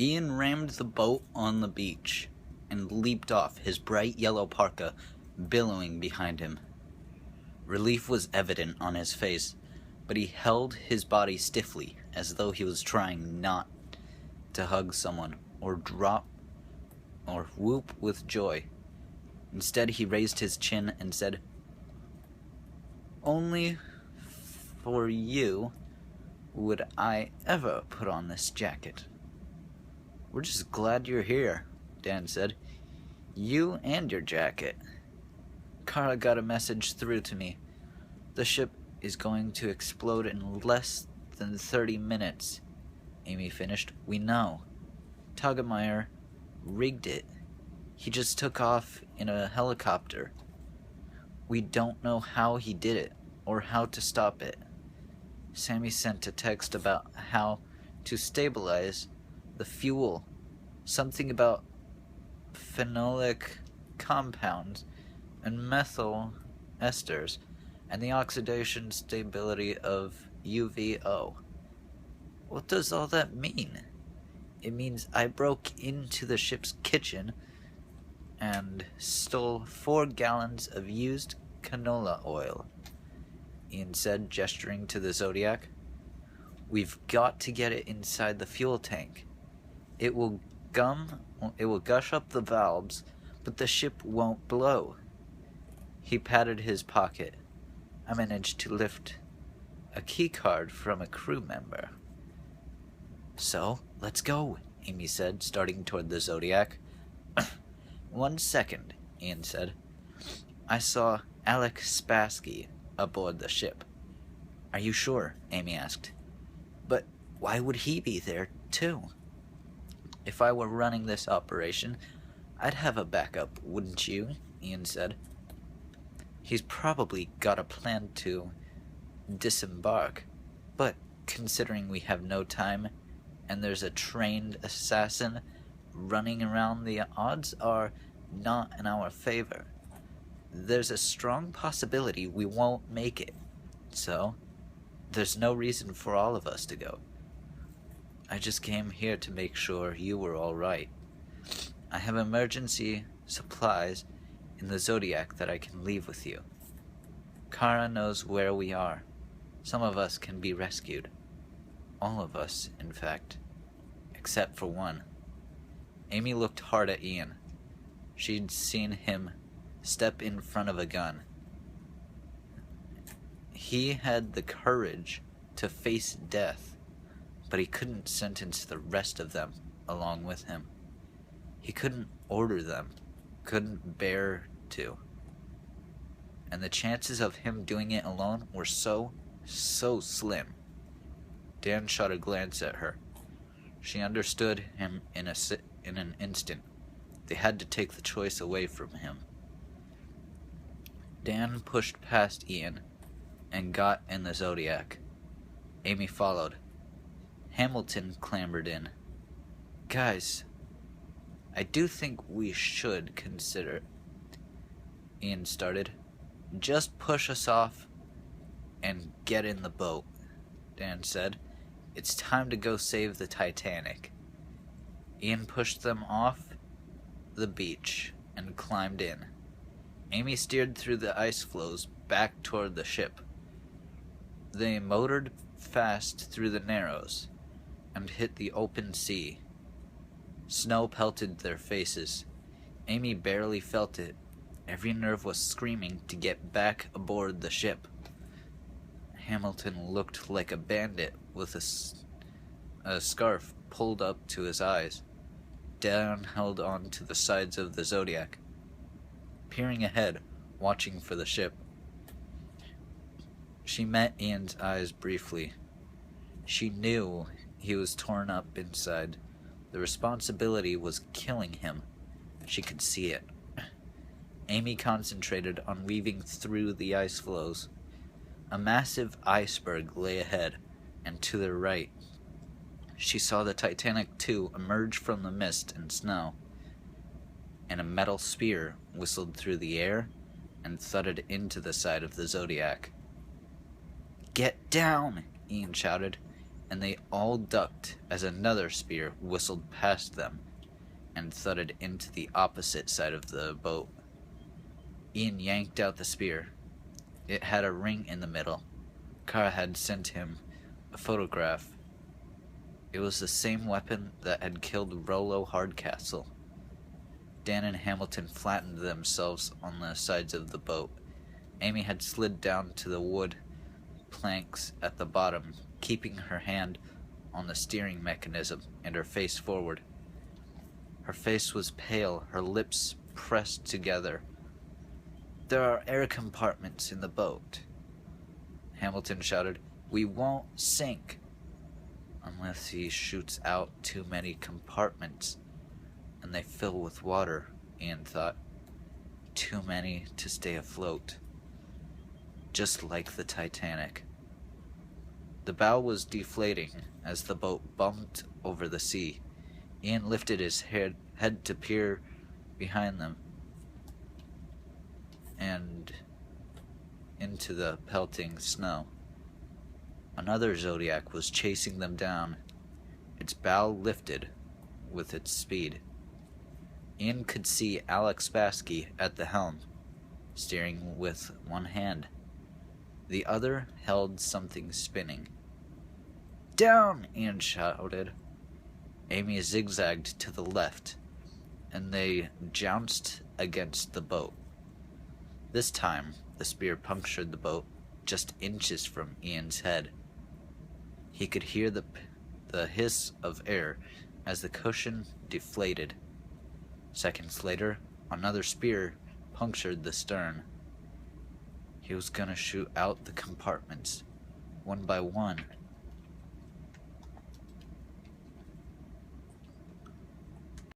Ian rammed the boat on the beach and leaped off, his bright yellow parka billowing behind him. Relief was evident on his face, but he held his body stiffly as though he was trying not to hug someone or drop or whoop with joy. Instead, he raised his chin and said, "Only for you would I ever put on this jacket." "We're just glad you're here," Dan said. "You and your jacket." "Kara got a message through to me. The ship is going to explode in less than 30 minutes, Amy finished. "We know. Tagemeyer rigged it. He just took off in a helicopter. We don't know how he did it, or how to stop it. Sammy sent a text about how to stabilize the fuel. Something about phenolic compounds and methyl esters, and the oxidation stability of UVO. What does all that mean?" "It means I broke into the ship's kitchen and stole 4 gallons of used canola oil," Ian said, gesturing to the Zodiac. "We've got to get it inside the fuel tank. It will gush up the valves, but the ship won't blow." He patted his pocket. "I managed to lift a key card from a crew member." "So, let's go," Amy said, starting toward the Zodiac. "1 second," Ian said. "I saw Alec Spassky aboard the ship." "Are you sure?" Amy asked. "But why would he be there, too?" "If I were running this operation, I'd have a backup, wouldn't you?" Ian said. "He's probably got a plan to disembark, but considering we have no time and there's a trained assassin running around, the odds are not in our favor. There's a strong possibility we won't make it, so there's no reason for all of us to go. I just came here to make sure you were all right. I have emergency supplies in the Zodiac that I can leave with you. Kara knows where we are. Some of us can be rescued. All of us, in fact, except for one." Amy looked hard at Ian. She'd seen him step in front of a gun. He had the courage to face death, but he couldn't sentence the rest of them along with him. He couldn't order them, couldn't bear to. And the chances of him doing it alone were so slim. Dan shot a glance at her. She understood him in an instant. They had to take the choice away from him. Dan pushed past Ian and got in the Zodiac. Amy followed. Hamilton clambered in. "Guys, I do think we should consider," Ian started. "Just push us off and get in the boat," Dan said. "It's time to go save the Titanic." Ian pushed them off the beach and climbed in. Amy steered through the ice floes back toward the ship. They motored fast through the Narrows and hit the open sea. Snow pelted their faces. Amy barely felt it. Every nerve was screaming to get back aboard the ship. Hamilton looked like a bandit with a scarf pulled up to his eyes. Dan held on to the sides of the Zodiac, peering ahead, watching for the ship. She met Ian's eyes briefly. She knew he was torn up inside. The responsibility was killing him. She could see it. Amy concentrated on weaving through the ice floes. A massive iceberg lay ahead, and to the right. She saw the Titanic too emerge from the mist and snow, and a metal spear whistled through the air and thudded into the side of the Zodiac. "Get down!" Ian shouted, and they all ducked as another spear whistled past them and thudded into the opposite side of the boat. Ian yanked out the spear. It had a ring in the middle. Kara had sent him a photograph. It was the same weapon that had killed Rollo Hardcastle. Dan and Hamilton flattened themselves on the sides of the boat. Amy had slid down to the wood planks at the bottom, keeping her hand on the steering mechanism and her face forward. Her face was pale, her lips pressed together. "There are air compartments in the boat," Hamilton shouted. "We won't sink." "Unless he shoots out too many compartments, and they fill with water," Ian thought. "Too many to stay afloat. Just like the Titanic." The bow was deflating as the boat bumped over the sea. Ian lifted his head to peer behind them and into the pelting snow. Another Zodiac was chasing them down. Its bow lifted with its speed. Ian could see Alex Baskey at the helm, steering with one hand. The other held something spinning. "Down!" Ian shouted. Amy zigzagged to the left, and they jounced against the boat. This time, the spear punctured the boat just inches from Ian's head. He could hear the hiss of air as the cushion deflated. Seconds later, another spear punctured the stern. He was gonna shoot out the compartments, one by one,